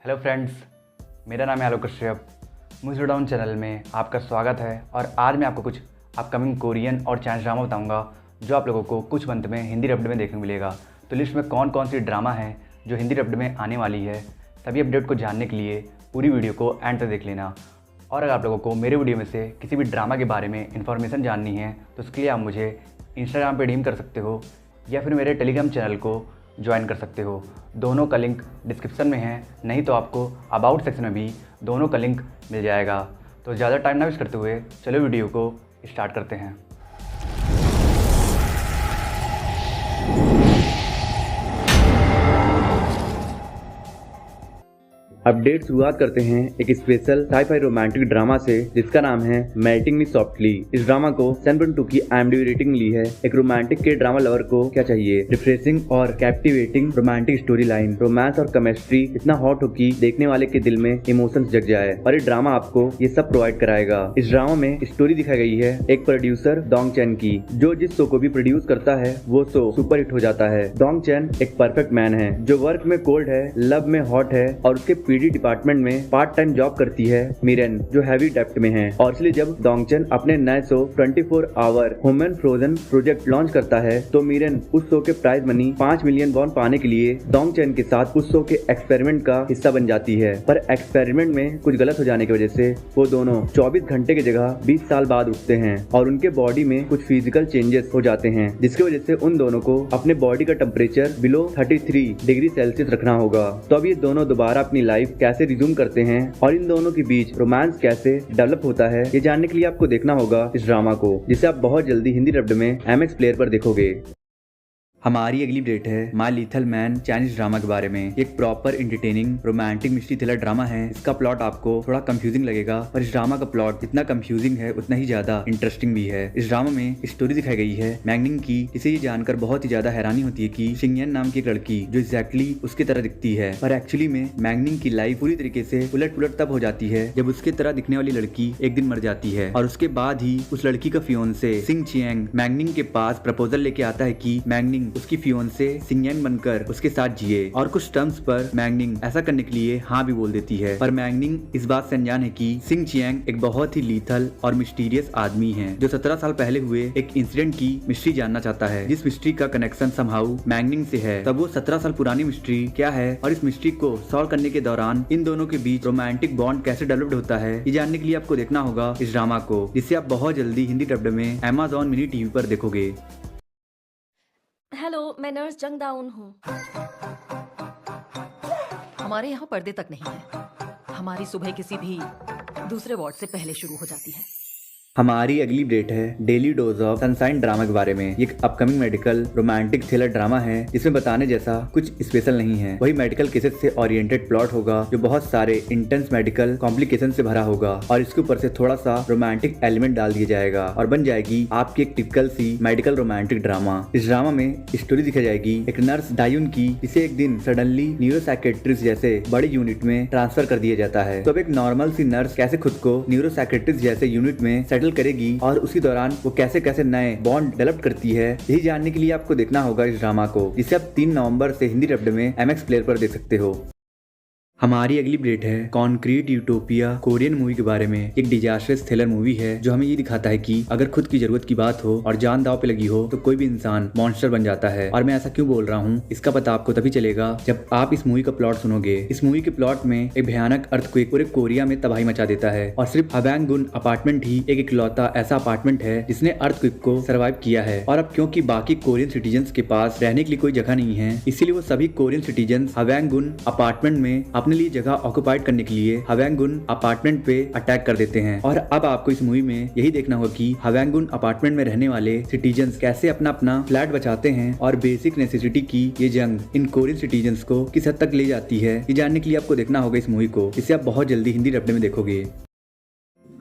Hello friends, मेरा नाम है आलोक कश्यप। मूवी डाउन चैनल में आपका स्वागत है। और आज मैं आपको कुछ अपकमिंग कोरियन और चाइनीज ड्रामा बताऊंगा जो आप लोगों को कुछ मंथ में हिंदी डब्ड में देखने को मिलेगा। तो लिस्ट में कौन कौन सी ड्रामा है जो हिंदी डब्ड में आने वाली है, सभी अपडेट को जानने के लिए पूरी वीडियो को एंड तक देख लेना। और अगर आप लोगों को मेरे वीडियो में से किसी भी ड्रामा के बारे में इन्फॉर्मेशन जाननी है तो उसके लिए आप मुझे इंस्टाग्राम पर डीएम कर सकते हो या फिर मेरे टेलीग्राम चैनल को ज्वाइन कर सकते हो। दोनों का लिंक डिस्क्रिप्शन में है, नहीं तो आपको अबाउट सेक्शन में भी दोनों का लिंक मिल जाएगा। तो ज़्यादा टाइम ना वेस्ट करते हुए चलो वीडियो को स्टार्ट करते हैं। अपडेट शुरुआत करते हैं एक स्पेशल साई-फाई रोमांटिक ड्रामा से जिसका नाम है मेल्टिंग मी सॉफ्टली। इस ड्रामा को 7.2 की IMDb रेटिंग मिली है। एक रोमांटिक के ड्रामा लवर को क्या चाहिए? रिफ्रेशिंग और captivating romantic story line, romance और केमिस्ट्री इतना हॉट हो कि देखने वाले के दिल में इमोशंस जग जाए। और ये ड्रामा आपको ये सब प्रोवाइड कराएगा। इस ड्रामा में स्टोरी दिखाई गई है एक प्रोड्यूसर डोंग चैन की, जो जिस शो को भी प्रोड्यूस करता है वो शो सुपर हिट हो जाता है। डोंग चैन एक परफेक्ट मैन है जो वर्क में कोल्ड है, लव में हॉट है और उसके पीडी डिपार्टमेंट में पार्ट टाइम जॉब करती है मिरेन, जो हैवी डेप्ट में है। और इसलिए जब डोंगचन अपने नए show 24 hour human frozen project launch करता है तो मिरेन उस शो के प्राइज मनी 5 मिलियन वॉन पाने के लिए डोंगचन के साथ उस शो के एक्सपेरिमेंट का हिस्सा बन जाती है। पर एक्सपेरिमेंट में कुछ गलत हो जाने की वजह से वो दोनों 24 घंटे की जगह 20 साल बाद उठते हैं और उनके बॉडी में कुछ फिजिकल चेंजेस हो जाते हैं, जिसकी वजह से उन दोनों को अपने बॉडी का टेम्परेचर बिलो 33 डिग्री सेल्सियस रखना होगा। तो अब ये दोनों दोबारा अपनी लाइफ कैसे रिज्यूम करते हैं और इन दोनों के बीच रोमांस कैसे डेवलप होता है, ये जानने के लिए आपको देखना होगा इस ड्रामा को, जिसे आप बहुत जल्दी हिंदी डब्ड में MX प्लेयर पर देखोगे। हमारी अगली अपडेट है my lethal man Chinese drama के बारे में। एक proper entertaining romantic mystery thriller drama है। इसका प्लॉट आपको थोड़ा कंफ्यूजिंग लगेगा, पर इस ड्रामा का प्लॉट जितना कंफ्यूजिंग है उतना ही ज्यादा इंटरेस्टिंग भी है। इस ड्रामा में स्टोरी दिखाई गई है मैंगनिंग की, जिसे ये जानकर बहुत ही ज्यादा हैरानी होती है कि शिंगयन नाम की एक लड़की जो एग्जैक्टली उसकी तरह दिखती है, पर एक्चुअली में मैंगनिंग की लाइफ पूरी तरीके से उलट पुलट तब हो जाती है जब उसके तरह दिखने वाली लड़की एक दिन मर जाती है। और उसके बाद ही उस लड़की का फियोंसे सिंग चियांग मैंगनिंग के पास प्रपोजल लेके आता है कि मैंगनिंग उसकी फियोंसे सिंगयन बनकर उसके साथ जिए। और कुछ टर्म्स पर मैंगनिंग ऐसा करने के लिए हाँ भी बोल देती है, पर मैंगनिंग इस बात से अनजान है कि सिंग चियांग एक बहुत ही लीथल और मिस्टीरियस आदमी है जो 17 साल पहले हुए एक इंसिडेंट की मिस्ट्री जानना चाहता है, जिस मिस्ट्री का कनेक्शन समहाउ मैंगनिंग से है। तब वो 17 साल पुरानी मिस्ट्री क्या है और इस मिस्ट्री को सॉल्व करने के दौरान इन दोनों के बीच रोमांटिक बॉन्ड कैसे डेवलप्ड होता है, ये जानने के लिए आपको देखना होगा इस ड्रामा को, जिसे आप बहुत जल्दी हिंदी डब्ड में Amazon मिनी टीवी पर देखोगे। हेलो, मैं नर्स जंग दाउन हूँ। हमारे यहाँ पर्दे तक नहीं है। हमारी सुबह किसी भी दूसरे वार्ड से पहले शुरू हो जाती है। हमारी अगली अपडेट है daily dose of sunshine drama के बारे में। ये एक upcoming medical romantic thriller drama है जिसमें बताने जैसा कुछ स्पेशल नहीं है। वही मेडिकल केसेस से ओरिएंटेड प्लॉट होगा जो बहुत सारे इंटेंस मेडिकल कॉम्प्लिकेशन से भरा होगा और इसके ऊपर से थोड़ा सा रोमांटिक एलिमेंट डाल दिया जाएगा और बन जाएगी आपकी एक टिपिकल सी मेडिकल रोमांटिक ड्रामा। इस ड्रामा में स्टोरी दिखाई जाएगी एक नर्स डायुन की, जिसे एक दिन सडनली न्यूरोसाइकेट्रिस्ट जैसे बड़े यूनिट में ट्रांसफर कर दिया जाता है। तो अब एक नॉर्मल सी नर्स कैसे खुद को न्यूरोसाइकेट्रिस्ट जैसे यूनिट में सेटल करेगी और उसी दौरान वो कैसे कैसे नए बॉन्ड डेवलप करती है, यही जानने के लिए आपको देखना होगा इस ड्रामा को, जिसे आप 3 नवंबर से हिंदी डब्ड में MX प्लेयर पर देख सकते हो। हमारी अगली अपडेट है कॉन्क्रीट यूटोपिया कोरियन मूवी के बारे में। एक डिजास्टर्स थ्रिलर मूवी है जो हमें ये दिखाता है कि अगर खुद की जरूरत की बात हो और जान दांव पे लगी हो तो कोई भी इंसान मॉन्स्टर बन जाता है। और मैं ऐसा क्यों बोल रहा हूँ इसका पता आपको तभी चलेगा जब आप इस मूवी का प्लॉट सुनोगे। इस मूवी के प्लॉट में एक भयानक अर्थक्वेक पूरे कोरिया में तबाही मचा देता है और सिर्फ हवांगुन अपार्टमेंट ही एक इकलौता ऐसा अपार्टमेंट है जिसने अर्थक्वेक को सर्वाइव किया है। और अब क्योंकि बाकी कोरियन सिटीजन्स के पास रहने के लिए कोई जगह नहीं है, इसीलिए वो सभी कोरियन सिटीजन्स हवांगुन अपार्टमेंट में अपने लिए जगह ऑक्युपाइड करने के लिए हवांगुन अपार्टमेंट पे अटैक कर देते हैं। और अब आपको इस मूवी में यही देखना होगा कि हवांगुन अपार्टमेंट में रहने वाले सिटीजन्स कैसे अपना अपना फ्लैट बचाते हैं और बेसिक नेसेसिटी की ये जंग इन कोरियन सिटीजन्स को किस हद तक ले जाती है, ये जानने के लिए आपको देखना होगा इस मूवी को, जिसे आप बहुत जल्दी हिंदी डब्ड में देखोगे।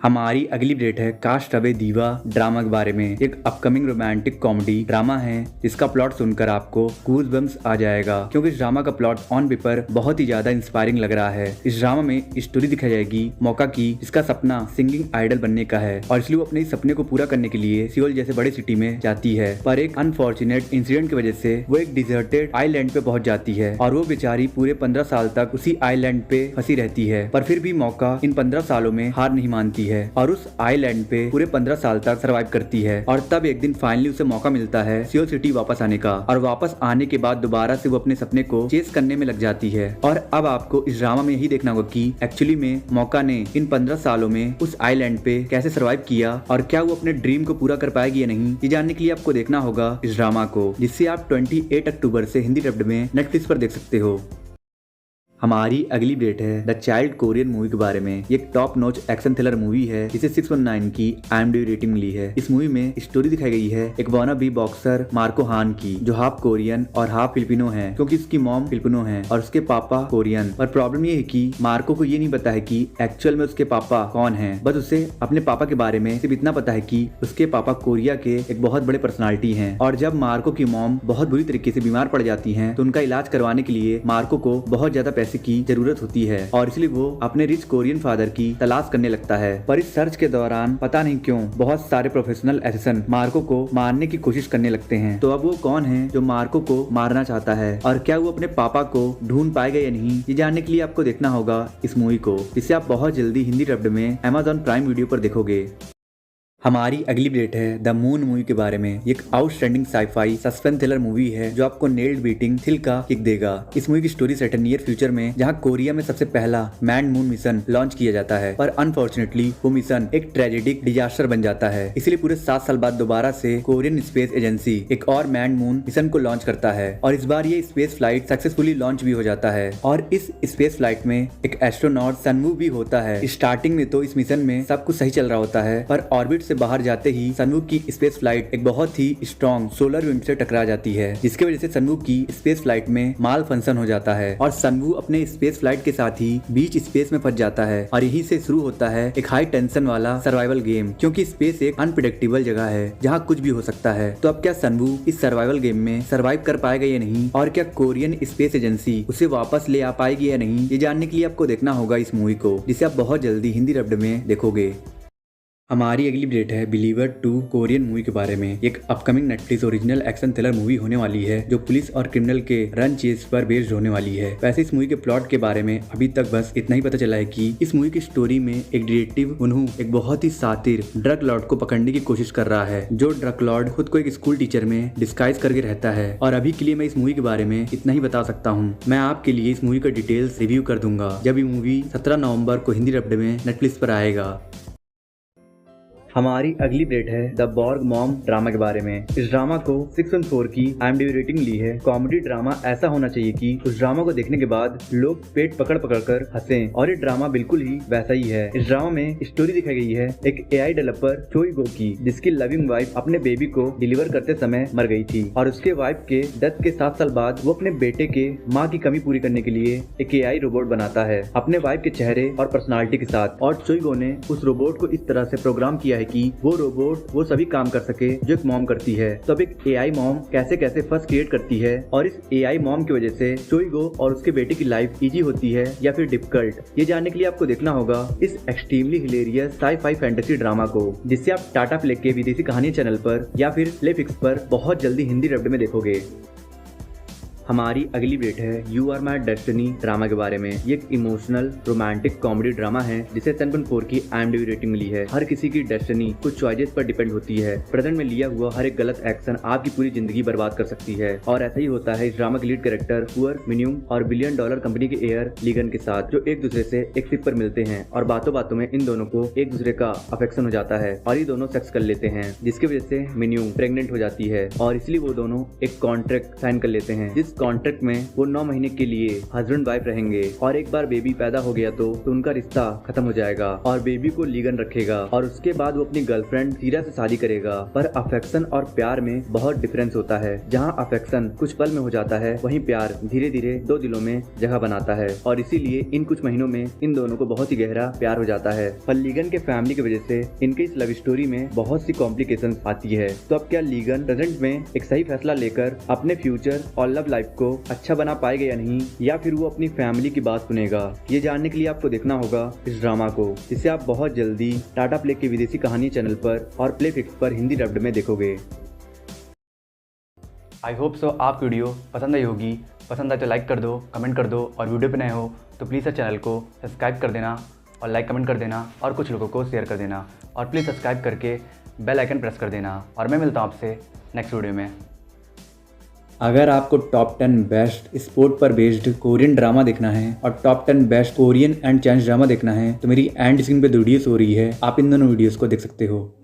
हमारी अगली अपडेट है कास्ट अवे दीवा ड्रामा के बारे में। एक अपकमिंग रोमांटिक कॉमेडी ड्रामा है जिसका प्लॉट सुनकर आपको गूज़बम्स आ जाएगा, क्योंकि इस ड्रामा का प्लॉट ऑन पेपर बहुत ही ज्यादा इंस्पायरिंग लग रहा है। इस ड्रामा में स्टोरी दिखाई जाएगी मौका की, जिसका सपना सिंगिंग आइडल बनने का है और इसलिए वो अपने इस सपने को पूरा करने के लिए सियोल जैसे बड़े सिटी में जाती है। पर एक अनफॉर्चुनेट इंसिडेंट की वजह से वो एक डिजर्टेड आइलैंड पे पहुंच जाती है और वो बेचारी पूरे 15 साल तक उसी आइलैंड पे फंसी रहती है। पर फिर भी मौका इन 15 सालों में हार नहीं मानती है और उस आइलैंड पे पूरे 15 साल तक सरवाइव करती है। और तब एक दिन फाइनली उसे मौका मिलता है सियोल सिटी वापस आने का, और वापस आने के बाद दोबारा से वो अपने सपने को चेस करने में लग जाती है। और अब आपको इस ड्रामा में यही देखना होगा कि एक्चुअली में मौका ने इन 15 सालों में उस आइलैंड पे कैसे सरवाइव किया और क्या वो अपने ड्रीम को पूरा कर पाएगी या नहीं, ये जानने के लिए आपको देखना होगा इस ड्रामा को, जिससे आप 28 अक्टूबर से हिंदी डब्ड में नेटफ्लिक्स पर देख सकते हो। हमारी अगली अपडेट है द चाइल्ड कोरियन मूवी के बारे में। ये एक top notch action thriller movie है जिसे 619 की IMDb रेटिंग मिली है। इस मूवी में स्टोरी दिखाई गई है एक वानाबी बॉक्सर मार्को हान की, जो हाफ कोरियन और हाफ फिलिपिनो है, क्योंकि उसकी मॉम फिलिपिनो है और उसके पापा कोरियन। पर प्रॉब्लम ये है कि मार्को को ये नहीं पता है कि एक्चुअल में उसके पापा कौन है। बस उसे अपने पापा के बारे में सिर्फ इतना पता है कि उसके पापा कोरिया के एक बहुत बड़े पर्सनालिटी हैं। और जब मार्को की मॉम बहुत बुरी तरीके से बीमार पड़ जाती हैं तो उनका इलाज करवाने के लिए मार्को को बहुत ज्यादा पैसे की जरूरत होती है और इसलिए वो अपने रिच कोरियन फादर की तलाश करने लगता है। पर इस सर्च के दौरान पता नहीं क्यों बहुत सारे प्रोफेशनल असिस्टेंट मार्को को मारने की कोशिश करने लगते हैं। तो अब वो कौन है जो मार्को को मारना चाहता है और क्या वो अपने पापा को ढूंढ पाएगा या नहीं, ये जानने के लिए आपको देखना होगा इस मूवी को, जिसे आप बहुत जल्दी हिंदी डब्ड में Amazon प्राइम वीडियो पर देखोगे। हमारी अगली अपडेट है द मून मूवी के बारे में। एक outstanding scifi suspense thriller movie है जो आपको नेल्ड बीटिंग थ्रिल का किक देगा। इस मूवी की स्टोरी सेट है नियर फ्यूचर में, जहां कोरिया में सबसे पहला मैन मून मिशन लॉन्च किया जाता है। पर अनफॉर्चुनेटली वो मिशन एक ट्रेजेडिक डिजास्टर बन जाता है, इसलिए पूरे 7 साल बाद दोबारा से कोरियन स्पेस एजेंसी एक और मैन मून मिशन को लॉन्च करता है और इस बार ये स्पेस फ्लाइट सक्सेसफुली लॉन्च भी हो जाता है। और इस स्पेस फ्लाइट में एक एस्ट्रोनॉट सनवू भी होता है। स्टार्टिंग में तो इस मिशन में सब कुछ सही चल रहा होता है, पर ऑर्बिट से बाहर जाते ही सनवू की स्पेस फ्लाइट एक बहुत ही स्ट्रॉन्ग सोलर विंड से टकरा जाती है, जिसकी वजह से सनवू की स्पेस फ्लाइट में माल फंक्शन हो जाता है और सनवू अपने स्पेस फ्लाइट के साथ ही बीच स्पेस में फंस जाता है। और यहीं से शुरू होता है एक हाई टेंशन वाला सर्वाइवल गेम, क्योंकि स्पेस एक अनप्रेडिक्टेबल जगह है जहाँ कुछ भी हो सकता है। तो अब क्या सनवू इस सर्वाइवल गेम में सर्वाइव कर पाएगा या नहीं, और क्या कोरियन स्पेस एजेंसी उसे वापस ले आ पाएगी या नहीं, ये जानने के लिए आपको देखना होगा इस मूवी को, जिसे आप बहुत जल्दी हिंदी डब्ड में देखोगे। हमारी अगली अपडेट है बिलीवर 2 कोरियन मूवी के बारे में। एक upcoming Netflix original action thriller movie होने वाली है जो पुलिस और क्रिमिनल के रन चेस पर बेस्ड होने वाली है। वैसे इस मूवी के प्लॉट के बारे में अभी तक बस इतना ही पता चला है कि इस मूवी की स्टोरी में एक डिटेक्टिव उन्हू एक बहुत ही शातिर ड्रग लॉर्ड को पकड़ने की कोशिश कर रहा है, जो ड्रग लॉर्ड खुद को एक स्कूल टीचर में डिस्गाइज करके रहता है। और अभी के लिए मैं इस मूवी के बारे में इतना ही बता सकता हूँ। मैं आपके लिए इस मूवी का डिटेल्स रिव्यू कर दूंगा जब ये मूवी 17 नवंबर को हिंदी डब्ड में नेटफ्लिक्स पर आएगा। हमारी अगली अपडेट है द बॉर्ग मॉम ड्रामा के बारे में। इस ड्रामा को 614 की IMDb रेटिंग ली है। कॉमेडी ड्रामा ऐसा होना चाहिए कि उस ड्रामा को देखने के बाद लोग पेट पकड़ पकड़ कर हंसें, और ये ड्रामा बिल्कुल ही वैसा ही है। इस ड्रामा में स्टोरी दिखाई गई है एक AI डेवलपर चोई गो की, जिसकी लविंग वाइफ अपने बेबी को डिलीवर करते समय मर गई थी और उसके वाइफ के डेथ के 7 साल बाद वो अपने बेटे के माँ की कमी पूरी करने के लिए एक AI रोबोट बनाता है अपने वाइफ के चेहरे और पर्सनालिटी के साथ। और चोई गो ने उस रोबोट को इस तरह से प्रोग्राम किया कि वो रोबोट वो सभी काम कर सके जो एक मॉम करती है। तो अब एक AI मॉम कैसे कैसे फर्स्ट क्रिएट करती है और इस AI मॉम की वजह से चोई गो और उसके बेटे की लाइफ इजी होती है या फिर डिफिकल्ट, ये जानने के लिए आपको देखना होगा इस extremely hilarious sci-fi fantasy drama को, जिससे आप टाटा प्ले के विदेशी कहानी चैनल पर या फिर प्लेफिक्स पर बहुत जल्दी हिंदी डब्ड में देखोगे। हमारी अगली अपडेट है you are my destiny drama के बारे में। ये एक इमोशनल रोमांटिक कॉमेडी ड्रामा है जिसे 7.4 की IMDb रेटिंग मिली है। हर किसी की डेस्टिनी कुछ चॉइसेस पर डिपेंड होती है। प्रेजेंट में लिया हुआ हर एक गलत एक्शन आपकी पूरी जिंदगी बर्बाद कर सकती है, और ऐसा ही होता है इस ड्रामा के लीड कैरेक्टर पुअर मिन्यूम और $1 बिलियन कंपनी के एयर लीगन के साथ, जो एक दूसरे से एक शिप पर मिलते हैं और बातों बातों में इन दोनों को एक दूसरे का अफेक्शन हो जाता है और ये दोनों सेक्स कर लेते हैं, जिसकी वजह से मिन्यूम प्रेग्नेंट हो जाती है और इसलिए वो दोनों एक कॉन्ट्रैक्ट साइन कर लेते हैं, जिस कॉन्ट्रैक्ट में वो 9 महीने के लिए हस्बैंड वाइफ रहेंगे और एक बार बेबी पैदा हो गया तो उनका रिश्ता खत्म हो जाएगा और बेबी को लीगन रखेगा और उसके बाद वो अपनी गर्लफ्रेंड सीरा से शादी करेगा। पर अफेक्शन और प्यार में बहुत डिफरेंस होता है। जहाँ अफेक्शन कुछ पल में हो जाता है, वहीं प्यार धीरे धीरे 2 दिलों में जगह बनाता है और इसीलिए इन कुछ महीनों में इन दोनों को बहुत ही गहरा प्यार हो जाता है। पर लीगन के फैमिली की वजह से इनके इस लव स्टोरी में बहुत सी कॉम्प्लिकेशंस आती है। तो अब क्या लीगन प्रेजेंट में एक सही फैसला लेकर अपने फ्यूचर और लव लाइफ को अच्छा बना पाएगा या नहीं, या फिर वो अपनी फैमिली की बात सुनेगा? ये जानने के लिए आपको देखना होगा इस ड्रामा को, जिसे आप बहुत जल्दी टाटा प्ले की विदेशी कहानी चैनल पर और प्ले फिक्स पर हिंदी डब्ड में देखोगे। आई होप सो आपको वीडियो पसंद आई होगी। पसंद आए तो लाइक कर दो, कमेंट कर दो और वीडियो पे नए हो तो प्लीज़ इस चैनल को सब्सक्राइब कर देना और लाइक कमेंट कर देना और कुछ लोगों को शेयर कर देना और प्लीज़ सब्सक्राइब करके बेल आइकन प्रेस कर देना और मैं मिलता हूँ आपसे नेक्स्ट वीडियो में। अगर आपको टॉप 10 बेस्ट स्पोर्ट पर बेस्ड कोरियन ड्रामा देखना है और top 10 best Korean and Chinese drama देखना है तो मेरी एंड स्क्रीन पे वीडियोस हो रही है, आप इन दोनों वीडियोस को देख सकते हो।